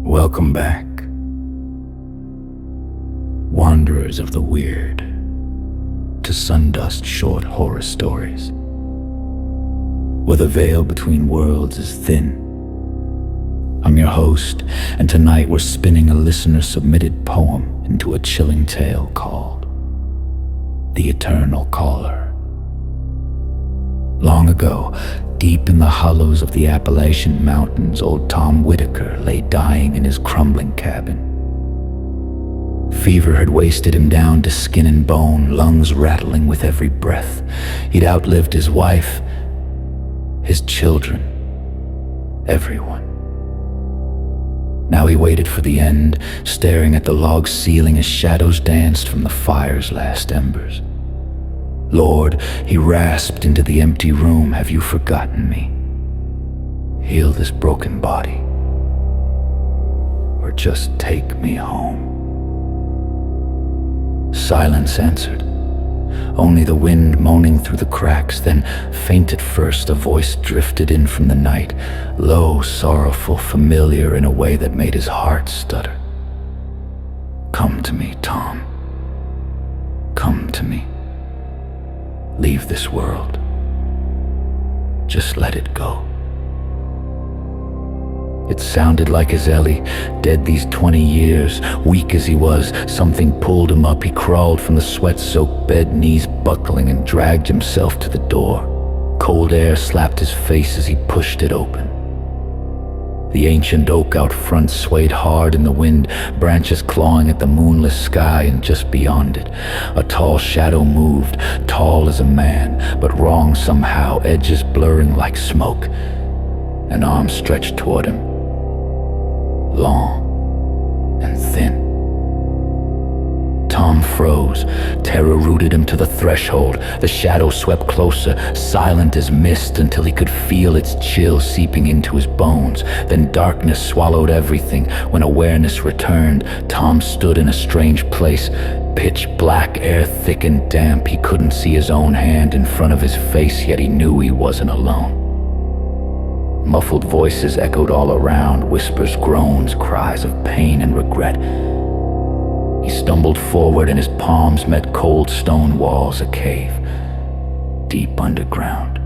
Welcome back, wanderers of the weird, to Sundust short horror stories, where the veil between worlds is thin. I'm your host, and tonight we're spinning a listener-submitted poem into a chilling tale called The Eternal Caller. Long ago, deep in the hollows of the Appalachian Mountains, old Tom Whitaker lay dying in his crumbling cabin. Fever had wasted him down to skin and bone, lungs rattling with every breath. He'd outlived his wife, his children, everyone. Now he waited for the end, staring at the log ceiling as shadows danced from the fire's last embers. Lord, he rasped into the empty room, have you forgotten me? Heal this broken body, or just take me home. Silence answered, only the wind moaning through the cracks. Then, faint at first, a voice drifted in from the night, low, sorrowful, familiar in a way that made his heart stutter. Come to me, Tom. Come to me. Leave this world. Just let it go. It sounded like his Ellie, dead these 20 years. Weak as he was, something pulled him up. He crawled from the sweat-soaked bed, knees buckling, and dragged himself to the door. Cold air slapped his face as he pushed it open. The ancient oak out front swayed hard in the wind, branches clawing at the moonless sky, and just beyond it, a tall shadow moved, tall as a man, but wrong somehow, edges blurring like smoke. An arm stretched toward him, long and thin. Tom froze. Terror rooted him to the threshold. The shadow swept closer, silent as mist, until he could feel its chill seeping into his bones. Then darkness swallowed everything. When awareness returned, Tom stood in a strange place. Pitch black, air thick and damp. He couldn't see his own hand in front of his face, yet he knew he wasn't alone. Muffled voices echoed all around, whispers, groans, cries of pain and regret. He stumbled forward and his palms met cold stone walls, a cave, deep underground.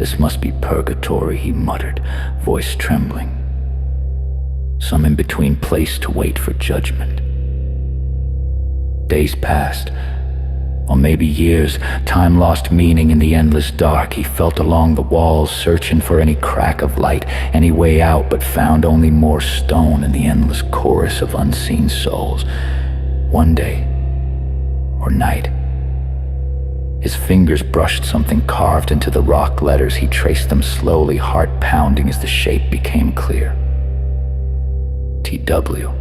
This must be purgatory, he muttered, voice trembling. Some in-between place to wait for judgment. Days passed, or maybe years. Time lost meaning in the endless dark. He felt along the walls, searching for any crack of light, any way out, but found only more stone in the endless chorus of unseen souls. One day, or night, his fingers brushed something carved into the rock letters. He traced them slowly, heart pounding as the shape became clear. TW,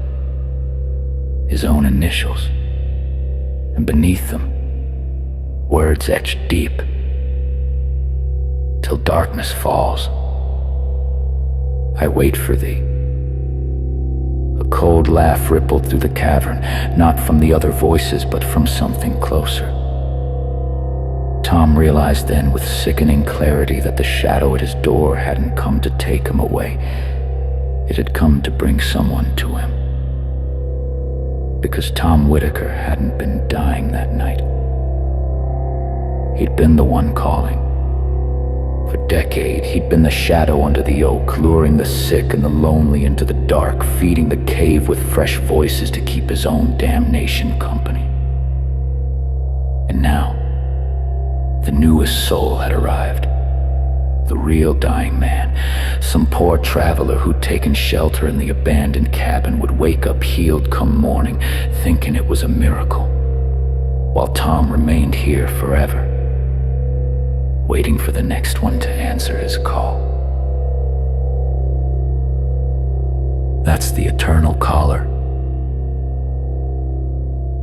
his own initials, and beneath them, words etched deep. Till darkness falls, I wait for thee. A cold laugh rippled through the cavern, not from the other voices, but from something closer. Tom realized then with sickening clarity that the shadow at his door hadn't come to take him away. It had come to bring someone to him. Because Tom Whitaker hadn't been dying that night. He'd been the one calling. For a decade, he'd been the shadow under the oak, luring the sick and the lonely into the dark, feeding the cave with fresh voices to keep his own damnation company. And now, the newest soul had arrived. The real dying man. Some poor traveler who'd taken shelter in the abandoned cabin would wake up healed come morning, thinking it was a miracle, while Tom remained here forever, waiting for the next one to answer his call. That's the eternal caller.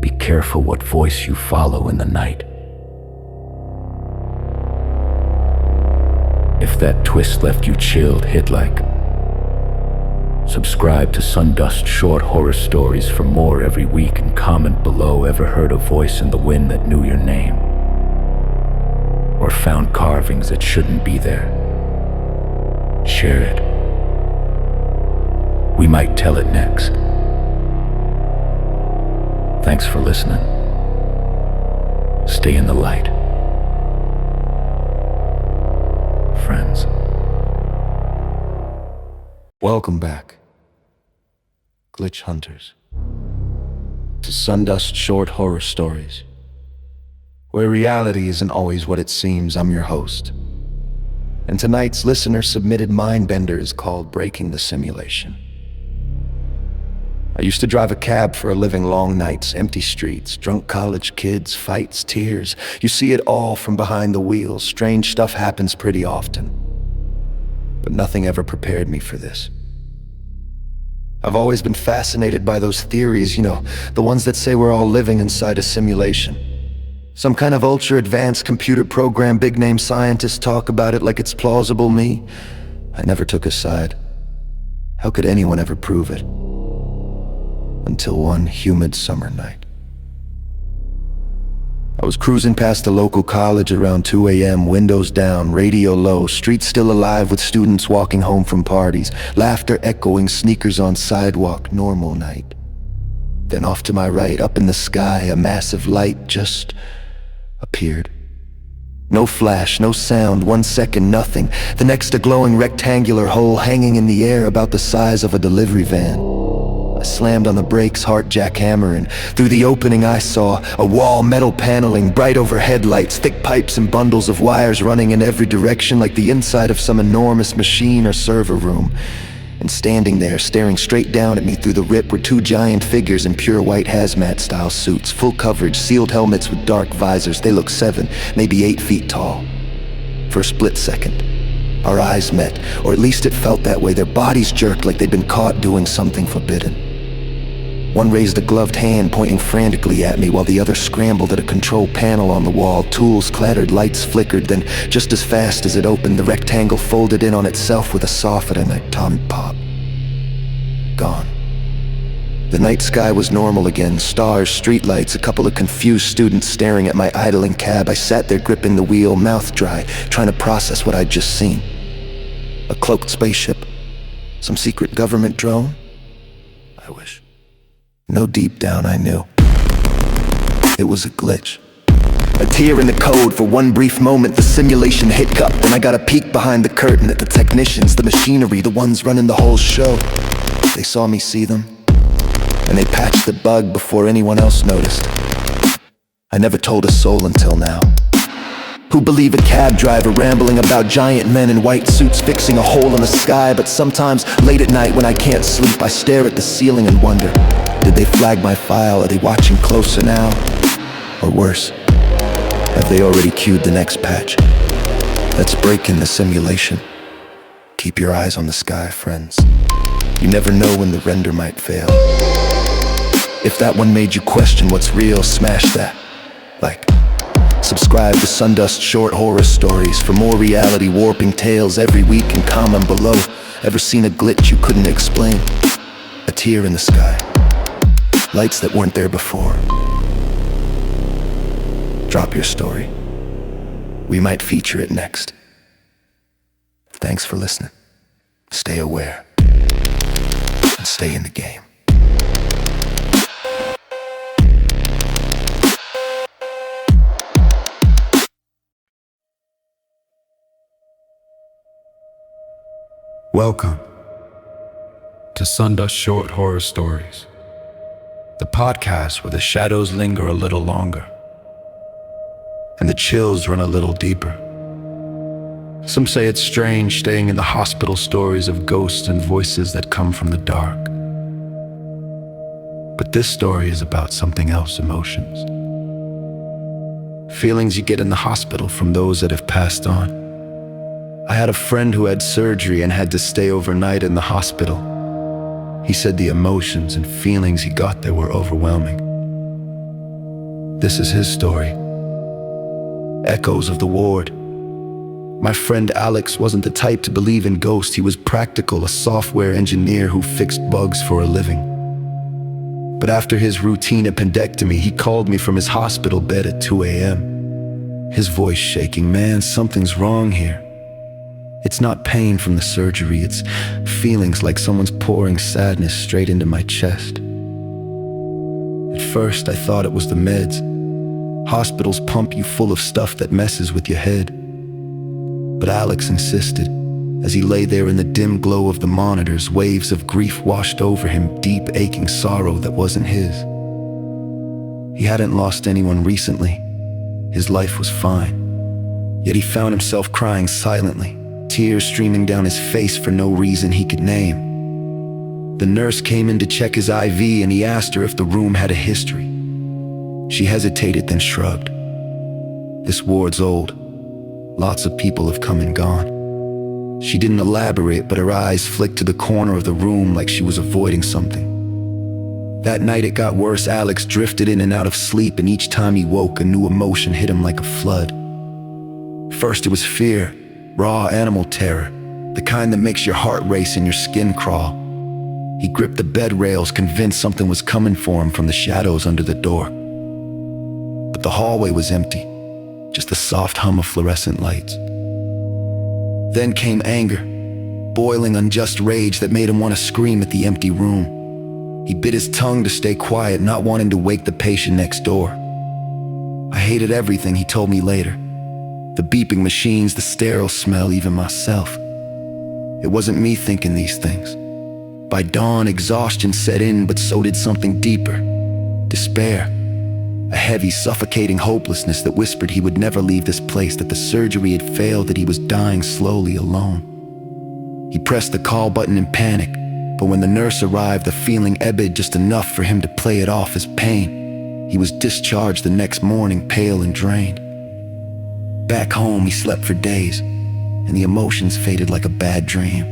Be careful what voice you follow in the night. If that twist left you chilled, hit like. Subscribe to Sundust short horror stories for more every week, and comment below, ever heard a voice in the wind that knew your name? Or found carvings that shouldn't be there? Share it. We might tell it next. Thanks for listening. Stay in the light. Friends. Welcome back, glitch hunters, to Sundust Short Horror Stories, where reality isn't always what it seems. I'm your host, and tonight's listener-submitted mindbender is called Breaking the Simulation. I used to drive a cab for a living. Long nights, empty streets, drunk college kids, fights, tears. You see it all from behind the wheel. Strange stuff happens pretty often, but nothing ever prepared me for this. I've always been fascinated by those theories, the ones that say we're all living inside a simulation. Some kind of ultra-advanced computer program. Big-name scientists talk about it like it's plausible. Me, I never took a side. How could anyone ever prove it? Until one humid summer night. I was cruising past the local college around 2 a.m., windows down, radio low, streets still alive with students walking home from parties, laughter echoing, sneakers on sidewalk. Normal night. Then off to my right, up in the sky, a massive light just appeared. No flash, no sound, 1 second, nothing. The next, a glowing rectangular hole hanging in the air about the size of a delivery van. I slammed on the brakes, heart jackhammering. Through the opening I saw a wall, metal paneling, bright overhead lights, thick pipes and bundles of wires running in every direction like the inside of some enormous machine or server room. And standing there, staring straight down at me through the rip, were two giant figures in pure white hazmat-style suits, full coverage, sealed helmets with dark visors. They looked 7, maybe 8 feet tall. For a split second, our eyes met, or at least it felt that way. Their bodies jerked like they'd been caught doing something forbidden. One raised a gloved hand, pointing frantically at me, while the other scrambled at a control panel on the wall. Tools clattered, lights flickered, then just as fast as it opened, the rectangle folded in on itself with a soft and atomic pop. Gone. The night sky was normal again. Stars, streetlights, a couple of confused students staring at my idling cab. I sat there gripping the wheel, mouth dry, trying to process what I'd just seen. A cloaked spaceship? Some secret government drone? I wish. No, deep down I knew. It was a glitch. A tear in the code. For one brief moment the simulation hiccuped, and I got a peek behind the curtain at the technicians, the machinery, the ones running the whole show. They saw me see them, and they patched the bug before anyone else noticed. I never told a soul until now. Who believe a cab driver rambling about giant men in white suits fixing a hole in the sky? But sometimes, late at night when I can't sleep, I stare at the ceiling and wonder, did they flag my file? Are they watching closer now? Or worse, have they already queued the next patch? That's breaking the simulation. Keep your eyes on the sky, friends. You never know when the render might fail. If that one made you question what's real, smash that. Subscribe to Sundust Short Horror Stories for more reality warping tales every week, and comment below. Ever seen a glitch you couldn't explain? A tear in the sky. Lights that weren't there before. Drop your story. We might feature it next. Thanks for listening. Stay aware. And stay in the game. Welcome to Sundust Short Horror Stories, the podcast where the shadows linger a little longer and the chills run a little deeper. Some say it's strange staying in the hospital, stories of ghosts and voices that come from the dark. But this story is about something else: emotions. Feelings you get in the hospital from those that have passed on. I had a friend who had surgery and had to stay overnight in the hospital. He said the emotions and feelings he got there were overwhelming. This is his story. Echoes of the ward. My friend Alex wasn't the type to believe in ghosts. He was practical, a software engineer who fixed bugs for a living. But after his routine appendectomy, he called me from his hospital bed at 2 a.m. His voice shaking. Man, something's wrong here. It's not pain from the surgery, it's feelings like someone's pouring sadness straight into my chest. At first, I thought it was the meds. Hospitals pump you full of stuff that messes with your head. But Alex insisted. As he lay there in the dim glow of the monitors, waves of grief washed over him, deep aching sorrow that wasn't his. He hadn't lost anyone recently. His life was fine. Yet he found himself crying silently, tears streaming down his face for no reason he could name. The nurse came in to check his IV and he asked her if the room had a history. She hesitated, then shrugged. This ward's old. Lots of people have come and gone. She didn't elaborate, but her eyes flicked to the corner of the room like she was avoiding something. That night it got worse. Alex drifted in and out of sleep, and each time he woke, a new emotion hit him like a flood. First it was fear, raw animal terror, the kind that makes your heart race and your skin crawl. He gripped the bed rails, convinced something was coming for him from the shadows under the door. But the hallway was empty, just the soft hum of fluorescent lights. Then came anger, boiling unjust rage that made him want to scream at the empty room. He bit his tongue to stay quiet, not wanting to wake the patient next door. I hated everything, he told me later. The beeping machines, the sterile smell, even myself. It wasn't me thinking these things. By dawn, exhaustion set in, but so did something deeper. Despair. A heavy, suffocating hopelessness that whispered he would never leave this place, that the surgery had failed, that he was dying slowly alone. He pressed the call button in panic, but when the nurse arrived, the feeling ebbed just enough for him to play it off as pain. He was discharged the next morning, pale and drained. Back home, he slept for days, and the emotions faded like a bad dream.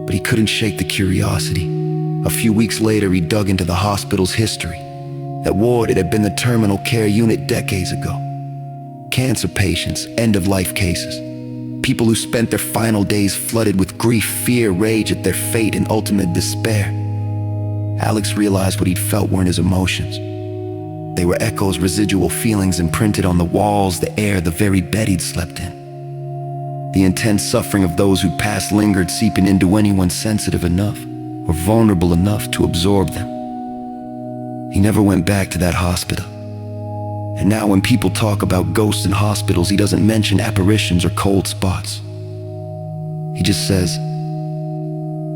But he couldn't shake the curiosity. A few weeks later, he dug into the hospital's history. That ward, it had been the terminal care unit decades ago. Cancer patients, end-of-life cases. People who spent their final days flooded with grief, fear, rage at their fate, and ultimate despair. Alex realized what he'd felt weren't his emotions. They were echoes, residual feelings imprinted on the walls, the air, the very bed he'd slept in. The intense suffering of those who'd passed lingered, seeping into anyone sensitive enough or vulnerable enough to absorb them. He never went back to that hospital. And now when people talk about ghosts in hospitals, he doesn't mention apparitions or cold spots. He just says,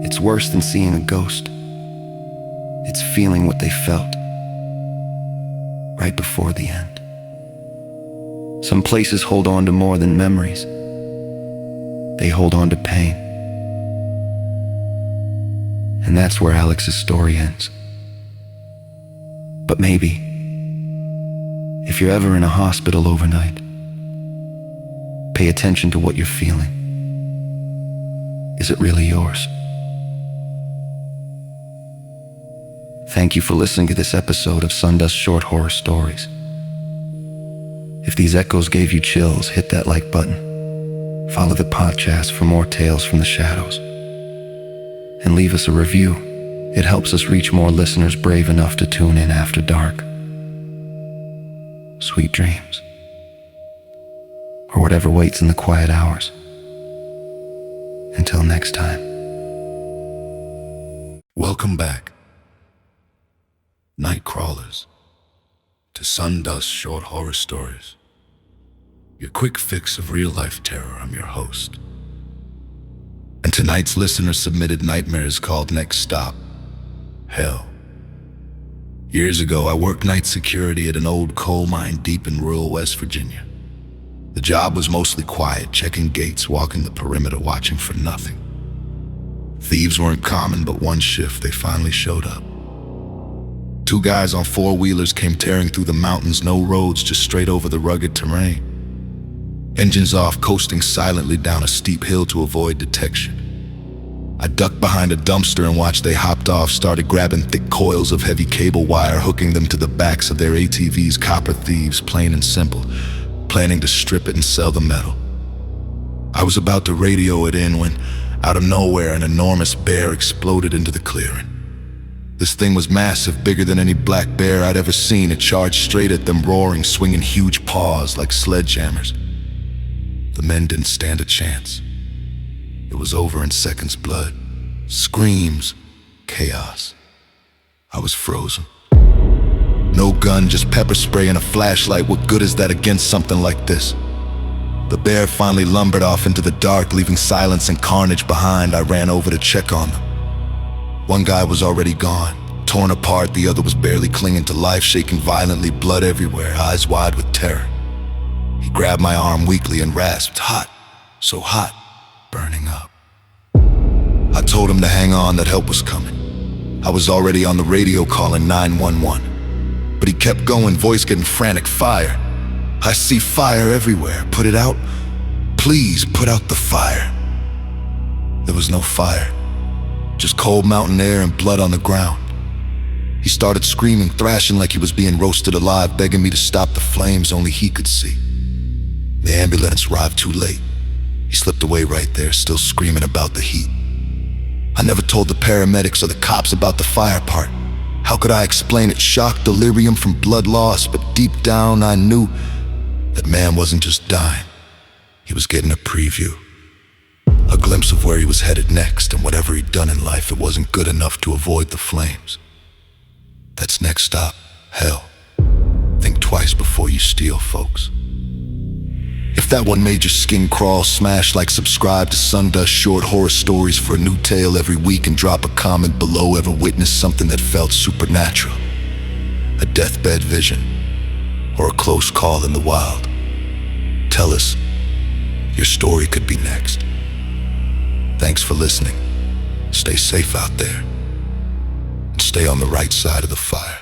it's worse than seeing a ghost. It's feeling what they felt right before the end. Some places hold on to more than memories. They hold on to pain. And that's where Alex's story ends. But maybe, if you're ever in a hospital overnight, pay attention to what you're feeling. Is it really yours? Thank you for listening to this episode of Sundust Short Horror Stories. If these echoes gave you chills, hit that like button. Follow the podcast for more tales from the shadows. And leave us a review. It helps us reach more listeners brave enough to tune in after dark. Sweet dreams. Or whatever waits in the quiet hours. Until next time. Welcome back, night crawlers, to Sundust Short Horror Stories. Your quick fix of real-life terror. I'm your host. And tonight's listener-submitted nightmare is called Next Stop, Hell. Years ago, I worked night security at an old coal mine deep in rural West Virginia. The job was mostly quiet, checking gates, walking the perimeter, watching for nothing. Thieves weren't common, but one shift they finally showed up. Two guys on four-wheelers came tearing through the mountains, no roads, just straight over the rugged terrain. Engines off, coasting silently down a steep hill to avoid detection. I ducked behind a dumpster and watched they hopped off, started grabbing thick coils of heavy cable wire, hooking them to the backs of their ATVs. Copper thieves, plain and simple, planning to strip it and sell the metal. I was about to radio it in when, out of nowhere, an enormous bear exploded into the clearing. This thing was massive, bigger than any black bear I'd ever seen. It charged straight at them, roaring, swinging huge paws like sledgehammers. The men didn't stand a chance. It was over in seconds. Blood, screams, chaos. I was frozen. No gun, just pepper spray and a flashlight. What good is that against something like this? The bear finally lumbered off into the dark, leaving silence and carnage behind. I ran over to check on them. One guy was already gone, torn apart. The other was barely clinging to life, shaking violently, blood everywhere, eyes wide with terror. He grabbed my arm weakly and rasped, "Hot, so hot, burning up." I told him to hang on, that help was coming. I was already on the radio calling 911. But he kept going, voice getting frantic. "Fire! I see fire everywhere. Put it out. Please put out the fire." There was no fire, just cold mountain air and blood on the ground. He started screaming, thrashing like he was being roasted alive, begging me to stop the flames only he could see. The ambulance arrived too late. He slipped away right there, still screaming about the heat. I never told the paramedics or the cops about the fire part. How could I explain it? Shock, delirium from blood loss, but deep down I knew that man wasn't just dying. He was getting a preview, a glimpse of where he was headed next, and whatever he'd done in life, it wasn't good enough to avoid the flames. That's next stop, hell. Think twice before you steal, folks. If that one made your skin crawl, smash like, subscribe to Sundust short horror stories for a new tale every week, and drop a comment below. Ever witnessed something that felt supernatural? A deathbed vision, or a close call in the wild? Tell us. Your story could be next. Thanks for listening. Stay safe out there, and stay on the right side of the fire.